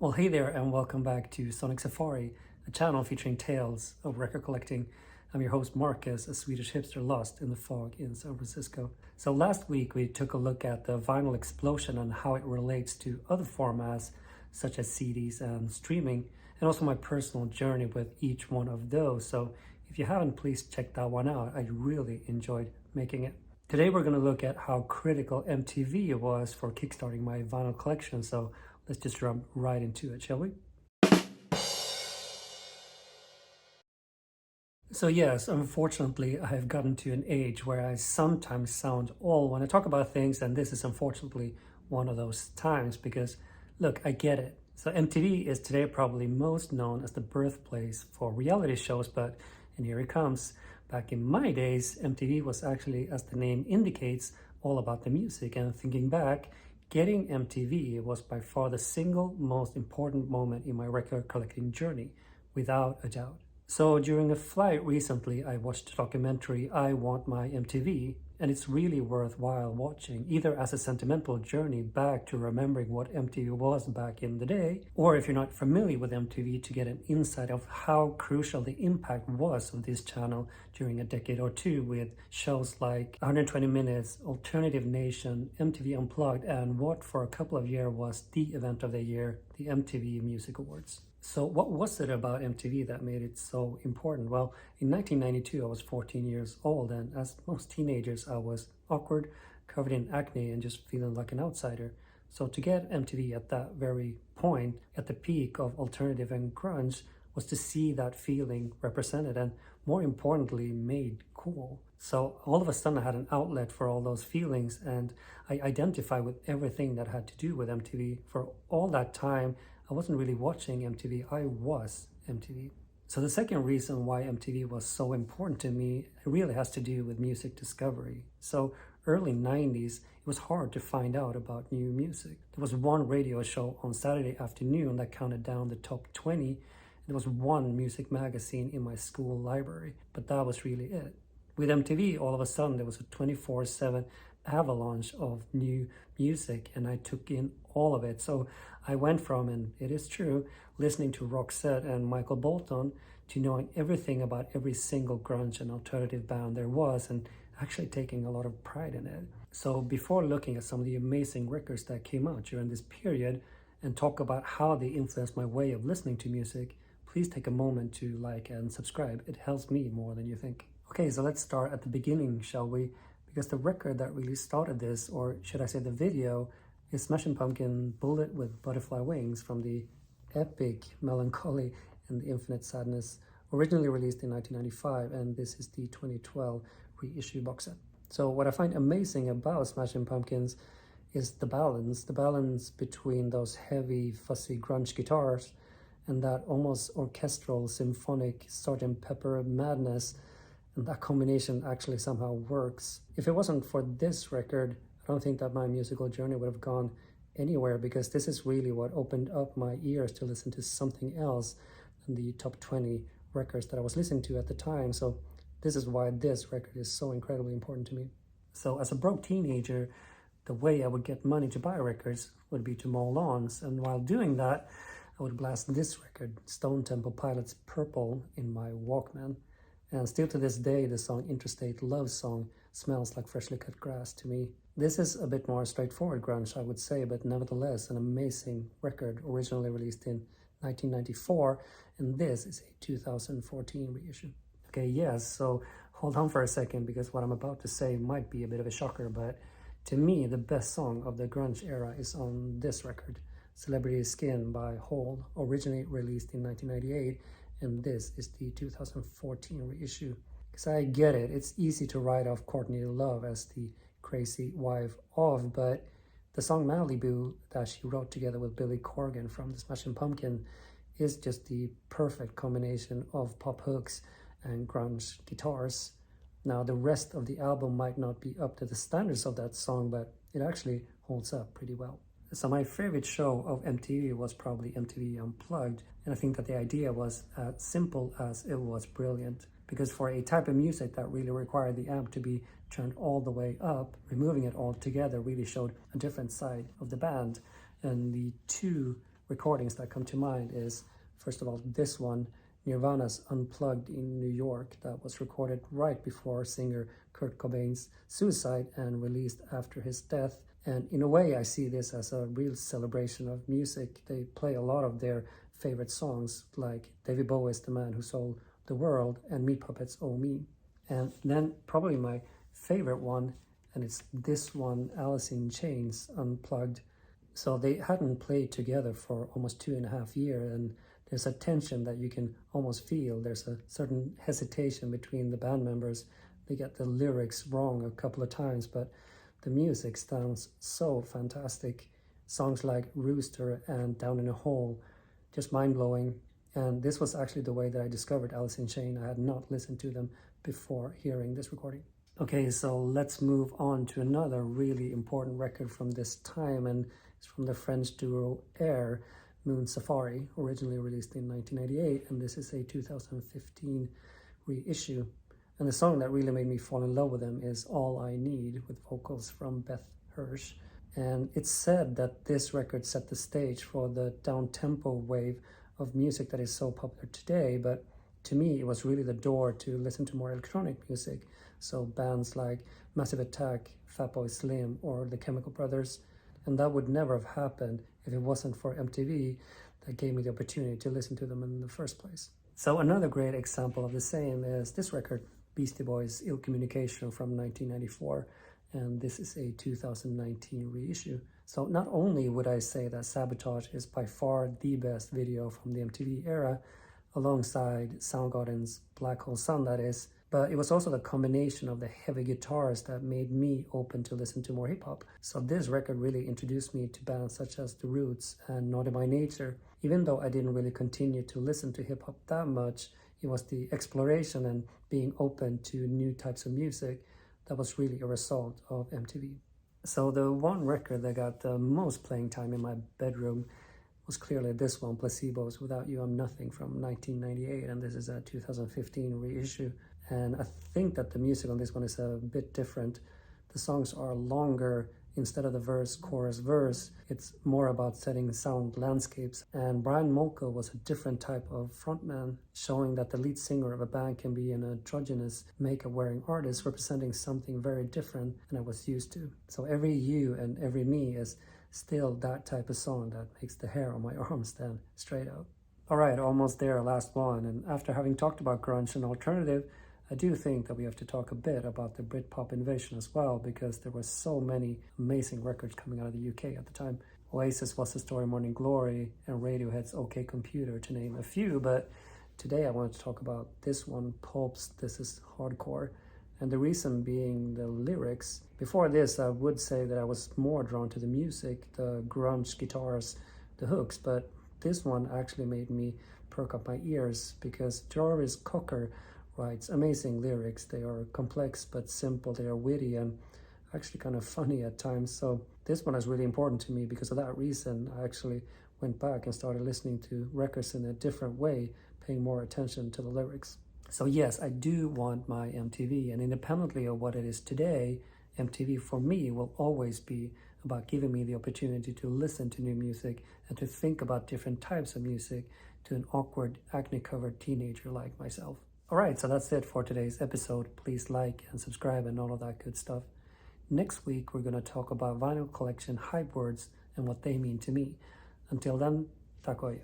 Well, hey there, and welcome back to Sonic Safari, a channel featuring tales of record collecting. I'm your host, Marcus, a Swedish hipster lost in the fog in San Francisco. So last week, we took a look at the vinyl explosion and how it relates to other formats, such as CDs and streaming, and also my personal journey with each one of those. So if you haven't, please check that one out. I really enjoyed making it. Today, we're going to look at how critical MTV was for kickstarting my vinyl collection. So let's just jump right into it, shall we? So yes, unfortunately, I have gotten to an age where I sometimes sound old when I talk about things, and this is unfortunately one of those times because, look, I get it. So MTV is today probably most known as the birthplace for reality shows, and here it comes. Back in my days, MTV was actually, as the name indicates, all about the music. And thinking back, getting MTV was by far the single most important moment in my record collecting journey, without a doubt. So during a flight recently, I watched the documentary I Want My MTV, and it's really worthwhile watching, either as a sentimental journey back to remembering what MTV was back in the day, or if you're not familiar with MTV, to get an insight of how crucial the impact was of this channel during a decade or two with shows like 120 Minutes, Alternative Nation, MTV Unplugged, and what for a couple of years was the event of the year, the MTV Music Awards. So what was it about MTV that made it so important? Well, in 1992, I was 14 years old, and as most teenagers, I was awkward, covered in acne, and just feeling like an outsider. So to get MTV at that very point, at the peak of alternative and grunge, was to see that feeling represented and, more importantly, made cool. So all of a sudden I had an outlet for all those feelings, and I identified with everything that had to do with MTV. For all that time, I wasn't really watching MTV, I was MTV. So the second reason why MTV was so important to me really has to do with music discovery. So early 90s, it was hard to find out about new music. There was one radio show on Saturday afternoon that counted down the top 20. There was one music magazine in my school library, but that was really it. With MTV, all of a sudden, there was a 24/7 avalanche of new music, and I took in all of it. So I went from, and it is true, listening to Roxette and Michael Bolton to knowing everything about every single grunge and alternative band there was, and actually taking a lot of pride in it. So before looking at some of the amazing records that came out during this period and talk about how they influenced my way of listening to music, please take a moment to like and subscribe. It helps me more than you think. Okay, so let's start at the beginning, shall we? Because the record that really started this, or should I say the video, is Smashing Pumpkins' Bullet with Butterfly Wings from the epic Mellon, Collie and the Infinite Sadness, originally released in 1995, and this is the 2012 reissue box set. So what I find amazing about Smashing Pumpkins is the balance between those heavy, fussy grunge guitars and that almost orchestral, symphonic Sgt. Pepper madness. And that combination actually somehow works. If it wasn't for this record, I don't think that my musical journey would have gone anywhere, because this is really what opened up my ears to listen to something else than the top 20 records that I was listening to at the time. So this is why this record is so incredibly important to me. So as a broke teenager, the way I would get money to buy records would be to mow lawns. And while doing that, I would blast this record, Stone Temple Pilots' Purple, in my Walkman. And still to this day, the song Interstate Love Song smells like freshly cut grass to me. This is a bit more straightforward grunge, I would say, but nevertheless an amazing record, originally released in 1994, and this is a 2014 reissue. Okay, yes, so hold on for a second, because what I'm about to say might be a bit of a shocker, but to me, the best song of the grunge era is on this record, Celebrity Skin by Hole, originally released in 1998, and this is the 2014 reissue. Because I get it, it's easy to write off Courtney Love as the crazy wife of, but the song Malibu that she wrote together with Billy Corgan from the Smashing Pumpkins is just the perfect combination of pop hooks and grunge guitars. Now, the rest of the album might not be up to the standards of that song, but it actually holds up pretty well. So my favorite show of MTV was probably MTV Unplugged, and I think that the idea was as simple as it was brilliant. Because for a type of music that really required the amp to be turned all the way up, removing it all together really showed a different side of the band. And the two recordings that come to mind is, first of all, this one, Nirvana's Unplugged in New York, that was recorded right before singer Kurt Cobain's suicide and released after his death. And in a way, I see this as a real celebration of music. They play a lot of their favorite songs, like David Bowie's The Man Who Sold the World and Meat Puppets' Oh Me. And then probably my favorite one, and it's this one, Alice in Chains, Unplugged. So they hadn't played together for almost 2.5 years, and there's a tension that you can almost feel. There's a certain hesitation between the band members. They get the lyrics wrong a couple of times, but the music sounds so fantastic. Songs like Rooster and Down in a Hole, just mind-blowing. And this was actually the way that I discovered Alice in Chains. I had not listened to them before hearing this recording. Okay, so let's move on to another really important record from this time, and it's from the French duo Air, Moon Safari, originally released in 1998, and this is a 2015 reissue. And the song that really made me fall in love with them is All I Need, with vocals from Beth Hirsch. And it's said that this record set the stage for the down-tempo wave of music that is so popular today, but to me it was really the door to listen to more electronic music. So bands like Massive Attack, Fatboy Slim, or the Chemical Brothers. And that would never have happened if it wasn't for MTV that gave me the opportunity to listen to them in the first place. So another great example of the same is this record, Beastie Boys' Ill Communication from 1994. And this is a 2019 reissue. So not only would I say that Sabotage is by far the best video from the MTV era, alongside Soundgarden's Black Hole Sun, that is, but it was also the combination of the heavy guitars that made me open to listen to more hip-hop. So this record really introduced me to bands such as The Roots and Naughty by Nature. Even though I didn't really continue to listen to hip-hop that much, it was the exploration and being open to new types of music that was really a result of MTV. So the one record that got the most playing time in my bedroom was clearly this one, Placebo's Without You I'm Nothing from 1998, and this is a 2015 reissue. And I think that the music on this one is a bit different. The songs are longer. Instead of the verse, chorus, verse, it's more about setting sound landscapes. And Brian Molko was a different type of frontman, showing that the lead singer of a band can be an androgynous makeup-wearing artist representing something very different than I was used to. So Every You and Every Me is still that type of song that makes the hair on my arm stand straight up. All right, almost there, last one. And after having talked about grunge and alternative, I do think that we have to talk a bit about the Britpop invasion as well, because there were so many amazing records coming out of the UK at the time. Oasis was the Story Morning Glory and Radiohead's OK Computer, to name a few, but today I wanted to talk about this one, Pulp's This Is Hardcore, and the reason being the lyrics. Before this, I would say that I was more drawn to the music, the grunge guitars, the hooks, but this one actually made me perk up my ears, because Jarvis Cocker writes amazing lyrics. They are complex but simple, they are witty and actually kind of funny at times. So this one is really important to me. Because of that reason, I actually went back and started listening to records in a different way, paying more attention to the lyrics. So yes, I do want my MTV, and independently of what it is today, MTV for me will always be about giving me the opportunity to listen to new music and to think about different types of music to an awkward, acne-covered teenager like myself. All right, so that's it for today's episode. Please like and subscribe and all of that good stuff. Next week, we're going to talk about vinyl collection hype words and what they mean to me. Until then, takoya.